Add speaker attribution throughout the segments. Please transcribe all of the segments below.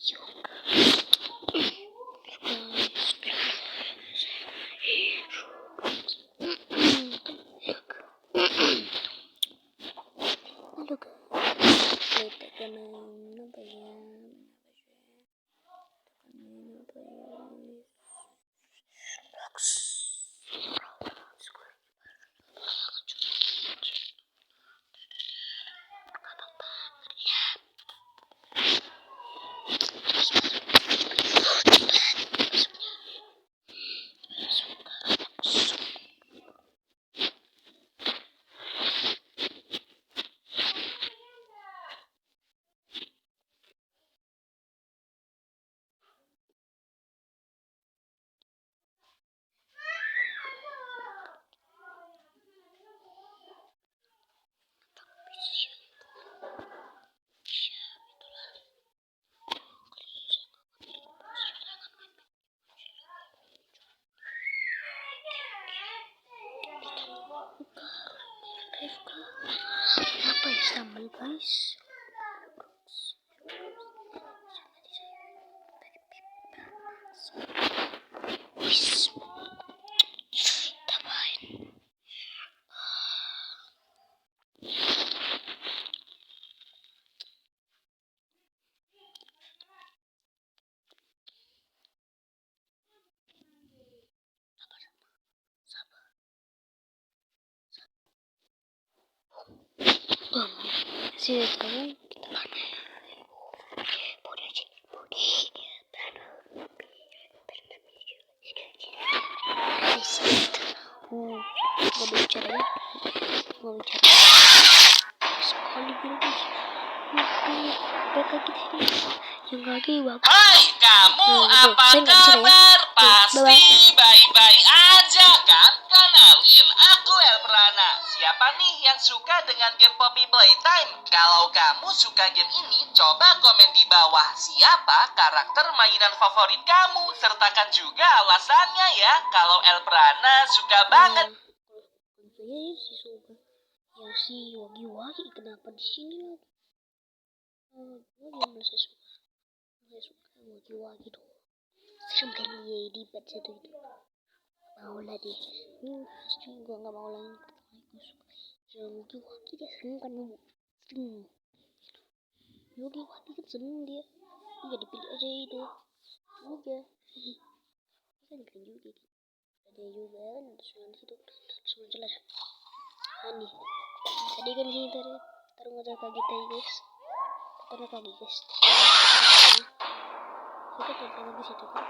Speaker 1: Halo guys, kita main apa ya? Apa ya sambal guys? Tapain. Sini tahu kita mana? Bodi aja, bodi. Nggak bicara ya, nggak bicara. Sekali guys, mereka kita yang lagi bagus.
Speaker 2: Hai kamu, apa kabar? Pasti baik-baik aja kan? Kenalin, aku Elprana. Siapa nih yang suka dengan game Poppy Playtime? Kalau kamu suka game ini, coba komen di bawah siapa karakter mainan favorit kamu. Sertakan juga alasannya ya, kalau Elprana suka banget.
Speaker 1: Saya si suka, ya si wagi-wagi kenapa di sini lagi? Dia saya suka wagi-wagi tuh. Serem kan dia di bed itu. Mau lah dia. Juga nggak mau lagi. Wagi-wagi dia seneng kan mau. Wagi-wagi kan seneng dia. Nggak dipilih aja itu. Juga. Kan dipilih juga. Ada juga kan ada semua di situ. Semua jelas. Nih. Tadi kan di sini tadi taruh aja kaget aja guys. Taruh kaget guys. Kita tonton lagi situ kan.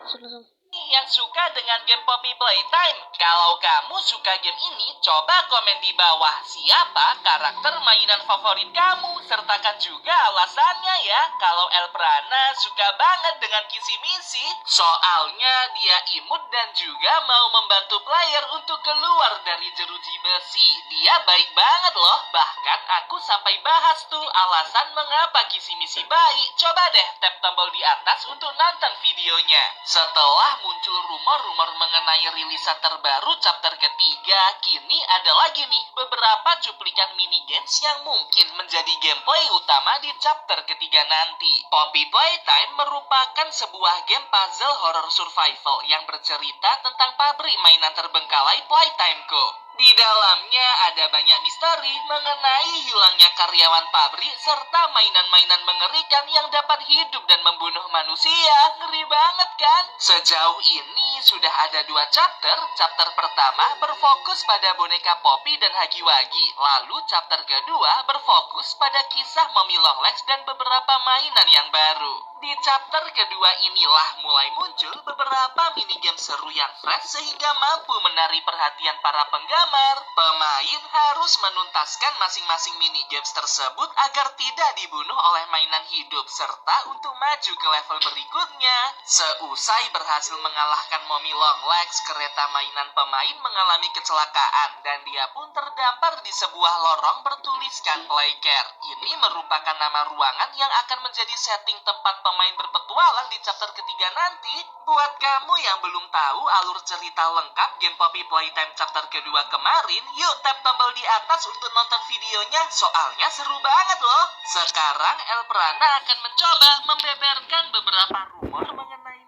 Speaker 1: Langsung.
Speaker 2: Yang suka dengan game Poppy Playtime. Kalau kamu suka game ini, coba komen di bawah siapa karakter mainan favorit kamu. Sertakan juga alasannya ya, kalau Elprana suka banget dengan kisi-misi. Soalnya dia imut dan juga mau membantu player untuk keluar dari jeruji besi. Dia baik banget loh, bahkan aku sampai bahas tuh alasan mengapa kisi-misi baik. Coba deh tap tombol di atas untuk nonton videonya. Setelah muncul rumor-rumor mengenai rilisan terbaru chapter ketiga, kini ada lagi nih beberapa cuplikan minigames yang mungkin menjadi gameplay utama di chapter ketiga nanti. Poppy Playtime merupakan sebuah game puzzle horror survival yang bercerita tentang pabrik mainan terbengkalai Playtime Co. Di dalamnya ada banyak misteri mengenai hilangnya karyawan pabrik serta mainan-mainan mengerikan yang dapat hidup dan membunuh manusia. Ngeri banget kan? Sejauh ini sudah ada 2 chapter. Chapter pertama berfokus pada boneka Poppy dan Hagi-Wagi. Lalu chapter kedua berfokus pada kisah Mommy Longlegs dan beberapa mainan yang baru. Di chapter kedua inilah mulai muncul beberapa minigame seru yang fresh sehingga mampu menarik perhatian para penggemar. Pemain harus menuntaskan masing-masing minigames tersebut agar tidak dibunuh oleh mainan hidup serta untuk maju ke level berikutnya. Seusai berhasil mengalahkan Mommy Longlegs, kereta mainan pemain mengalami kecelakaan dan dia pun terdampar di sebuah lorong bertuliskan Playcare. Ini merupakan nama ruangan yang akan menjadi setting tempat pemain berpetualang di chapter ketiga nanti. Buat kamu yang belum tahu alur cerita lengkap game Poppy Playtime chapter kedua kemarin, yuk tap tombol di atas untuk nonton videonya, soalnya seru banget loh. Sekarang Elprana akan mencoba membeberkan beberapa rumor mengenai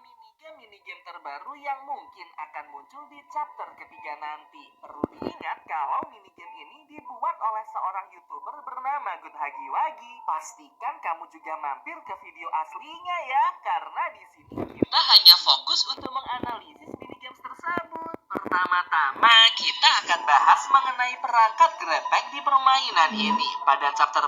Speaker 2: minigame terbaru yang mungkin akan muncul di chapter ketiga nanti. Perlu diingat kalau minigame ini dibuat oleh seorang YouTuber bernama Good Hagiwagi. Pastikan kamu juga mampir ke video aslinya ya, karena di sini kita hanya fokus untuk menganalisis minigame tersebut. Pertama-tama, kita akan bahas mengenai perangkat grepek di permainan ini. Pada chapter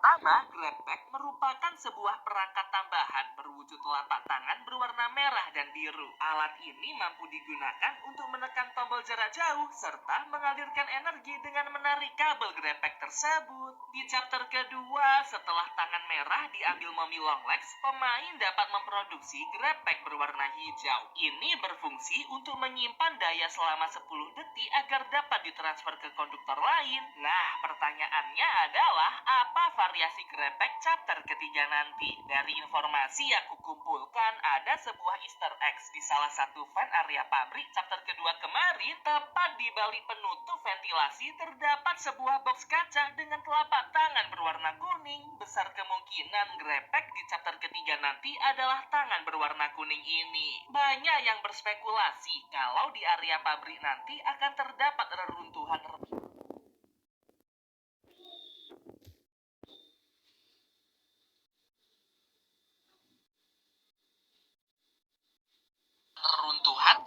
Speaker 2: pertama, grepek merupakan sebuah perangkat tambahan berwujud telapak tangan berwarna merah dan biru. Alat ini mampu digunakan untuk menekan tombol jarak jauh serta mengalirkan energi dengan menarik kabel grepek tersebut. Di chapter kedua, setelah tangan merah diambil Mommy Longlegs, pemain dapat memproduksi grepek berwarna hijau. Ini berfungsi untuk menyimpan daya selama 10 detik agar dapat ditransfer ke konduktor lain. Nah, pertanyaannya adalah apa variasi grepek chapter ketiga nanti? Dari informasi yang kukumpulkan, ada sebuah Easter eggs di salah satu fan area pabrik chapter kedua kemarin. Tepat di balik penutup ventilasi terdapat sebuah box kaca dengan telapak tangan berwarna kuning. Besar kemungkinan grepek di chapter ketiga nanti adalah tangan berwarna kuning ini. Banyak yang berspekulasi kalau di area pabrik nanti akan terdapat reruntuhan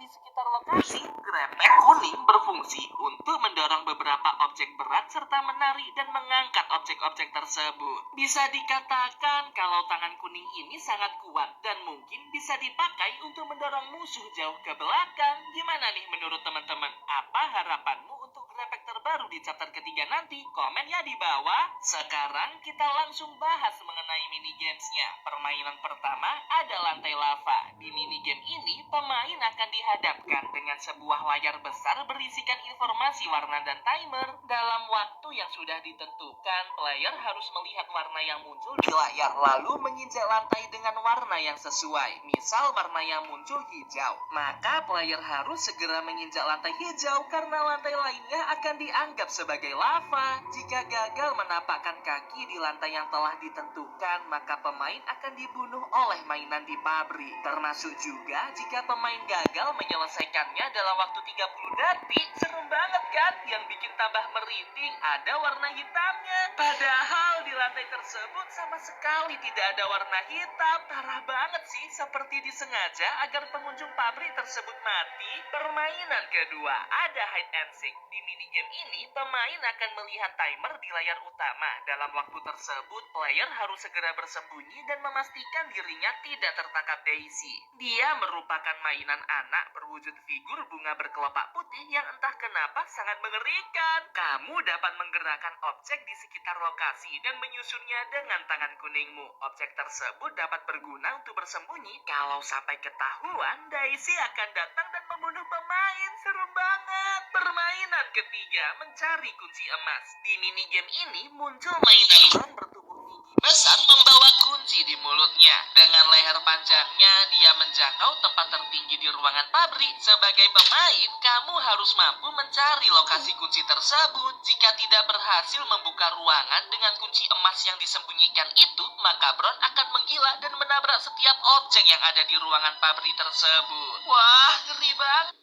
Speaker 2: di sekitar lokasi. Grepek kuning berfungsi untuk mendorong beberapa objek berat serta menarik dan mengangkat objek-objek tersebut. Bisa dikatakan kalau tangan kuning ini sangat kuat dan mungkin bisa dipakai untuk mendorong musuh jauh ke belakang. Gimana nih menurut teman-teman? Apa harapanmu untuk grepek terbaru di chapter ketiga nanti? Komen ya di bawah. Sekarang kita langsung bahas mengenai minigamesnya. Permainan pertama ada lantai lava. Di minigame ini, pemain akan dihadapkan dengan sebuah layar besar berisikan informasi warna dan timer. Dalam waktu yang sudah ditentukan, player harus melihat warna yang muncul di layar lalu menginjak lantai dengan warna yang sesuai. Misal warna yang muncul hijau, maka player harus segera menginjak lantai hijau karena lantai lainnya akan dianggap sebagai lava. Jika gagal menapakkan kaki di lantai yang telah ditentukan, maka pemain akan dibunuh oleh mainan di pabrik. Termasuk juga jika pemain gagal menyelesaikannya dalam waktu 30 detik. Serem banget kan? Yang bikin tambah merinding ada warna hitamnya. Padahal di lantai tersebut sama sekali tidak ada warna hitam. Parah banget sih, seperti disengaja agar pengunjung pabrik tersebut mati. Permainan kedua ada hide and seek. Di minigame ini, pemain akan melihat timer di layar utama. Dalam waktu tersebut, player harus segera bersembunyi dan memastikan dirinya tidak tertangkap Daisy. Dia merupakan mainan anak berwujud figur bunga berkelopak putih yang entah kenapa sangat mengerikan. Kamu dapat menggerakkan objek di sekitar lokasi dan menyusunnya dengan tangan kuningmu. Objek tersebut dapat berguna untuk bersembunyi. Kalau sampai ketahuan, Daisy akan datang dan membunuh pemain. Seru banget. Permainan ketiga, mencari kunci emas. Di minigame ini muncul mainan Ron bertubuh tinggi besar membawa kunci di mulutnya. Dengan leher panjangnya, dia menjangkau tempat tertinggi di ruangan pabrik. Sebagai pemain, kamu harus mampu mencari lokasi kunci tersebut. Jika tidak berhasil membuka ruangan dengan kunci emas yang disembunyikan itu, maka Bron akan menggila dan menabrak setiap objek yang ada di ruangan pabrik tersebut. Wah, ngeri banget.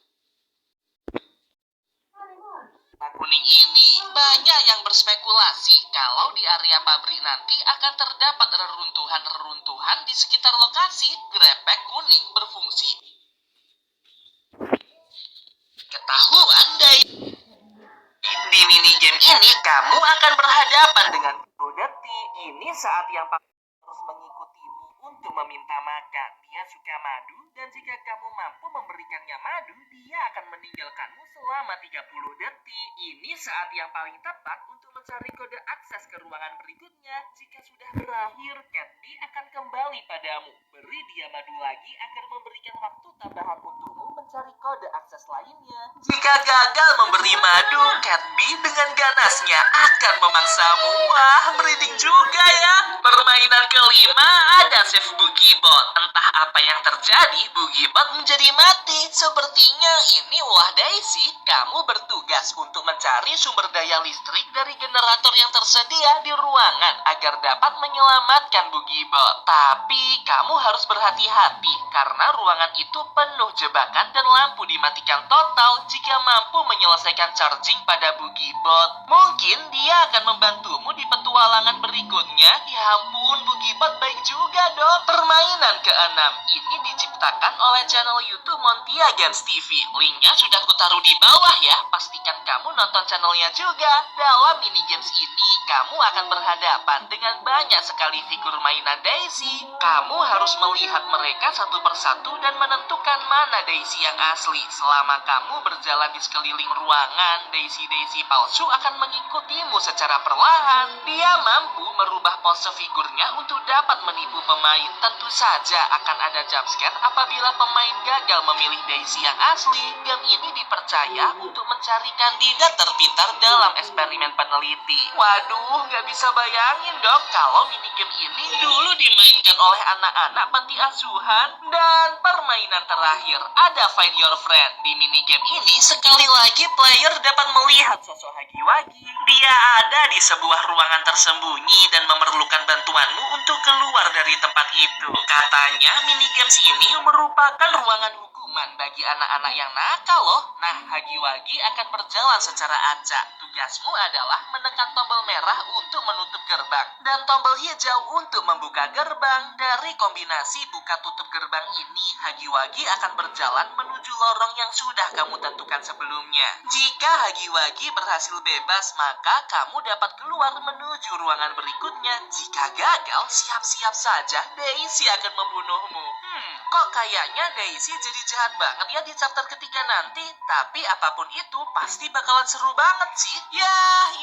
Speaker 2: Kuning ini, banyak yang berspekulasi kalau di area pabrik nanti akan terdapat reruntuhan di sekitar lokasi. Grepek kuning berfungsi ketahuan di minigame ini kamu akan berhadapan dengan Budeti. Ini saat yang harus mengikutimu untuk meminta makan. Dia suka madu dan jika kamu mampu memberikannya madu, dia akan meninggalkanmu selama 30 detik. Ini saat yang paling tepat untuk mencari kode akses ke ruangan berikutnya. Jika sudah berakhir, Candy akan kembali padamu. Beri dia madu lagi agar memberikan waktu tambahan untukmu mencari kode akses lainnya. Jika gagal memberi madu, Cat Bee dengan ganasnya akan memangsamu. Wah, merinding juga ya. Permainan kelima ada Save Boogiebot. Entah apa yang terjadi, Boogiebot menjadi mati. Sepertinya ini ulah Daisy. Kamu bertugas untuk mencari sumber daya listrik dari generator yang tersedia di ruangan agar dapat menyelamatkan Boogiebot. Tapi kamu harus berhati-hati karena ruangan itu penuh jebakan dan lampu dimatikan total. Jika mampu menyelesaikan charging pada Boogiebot, mungkin dia akan membantumu di petualangan berikutnya. Ya ampun, Boogiebot baik juga dong. Permainan ke-6 ini diciptakan oleh channel YouTube Montia Games TV. Linknya sudah kutaruh di bawah ya. Pastikan kamu nonton channelnya juga. Dalam mini games ini, kamu akan berhadapan dengan banyak sekali figur mainan Daisy. Kamu harus melihat mereka satu persatu dan menentukan mana Daisy yang asli. Selama kamu berjalan di sekeliling ruangan, Daisy-Daisy palsu akan mengikutimu secara perlahan. Dia mampu merubah pose figurnya untuk dapat menipu pemain. Tentu saja akan ada jumpscare apabila pemain gagal memilih Daisy yang asli. Game ini dipercaya untuk mencari kandidat terpintar dalam eksperimen peneliti. Waduh, nggak bisa bayangin dong kalau minigame ini dulu dimainkan oleh anak-anak panti asuhan. Dan permainan terakhir ada Find Your Friend. Di minigame ini sekali lagi player dapat melihat sosok Hagiwagi. Dia ada di sebuah ruangan tersembunyi dan memerlukan bantuanmu untuk keluar dari tempat itu. Katanya minigames ini merupakan ruangan hukuman bagi anak-anak yang nakal loh. Nah, Hagiwagi akan berjalan secara acak. Tugasmu adalah menekan tombol merah untuk menutup gerbang dan tombol hijau untuk membuka gerbang. Dari kombinasi buka tutup gerbang ini, Hagiwagi akan berjalan menuju lorong yang sudah kamu tentukan sebelumnya. Jika Hagiwagi berhasil bebas, maka kamu dapat keluar menuju ruangan berikutnya. Jika gagal, siap-siap saja Daisy akan membunuhmu. Kok kayaknya Daisy jadi jahat banget ya di chapter ketiga nanti. Tapi apapun itu pasti bakalan seru banget sih. Ya,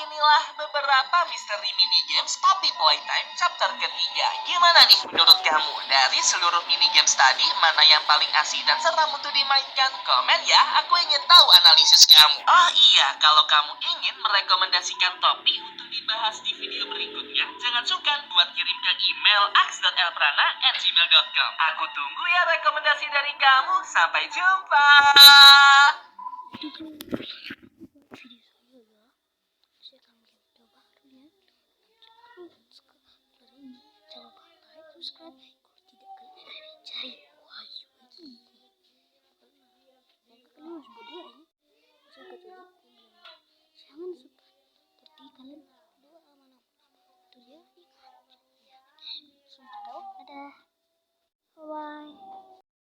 Speaker 2: inilah beberapa misteri minigames Poppy Playtime chapter ketiga. Gimana nih menurut kamu? Dari seluruh minigames tadi, mana yang paling asik dan seram untuk dimainkan? Komen ya, aku ingin tahu analisis kamu. Oh iya, kalau kamu ingin merekomendasikan topik untuk dibahas di video berikutnya, jangan sungkan buat kirim ke email ax.elprana@gmail.com. Aku tunggu ya rekomendasi dari kamu. Sampai jumpa.
Speaker 1: Itu tuh video saya ya. Saya akan bikin video baru ya. Jangan lupa like, subscribe. Kalau tidak kalian cari wahyu lagi. Yang kedua juga dia ini. Saya kecuali jangan seperti kalian doa mana itu dia. Sudah tahu. Dadah.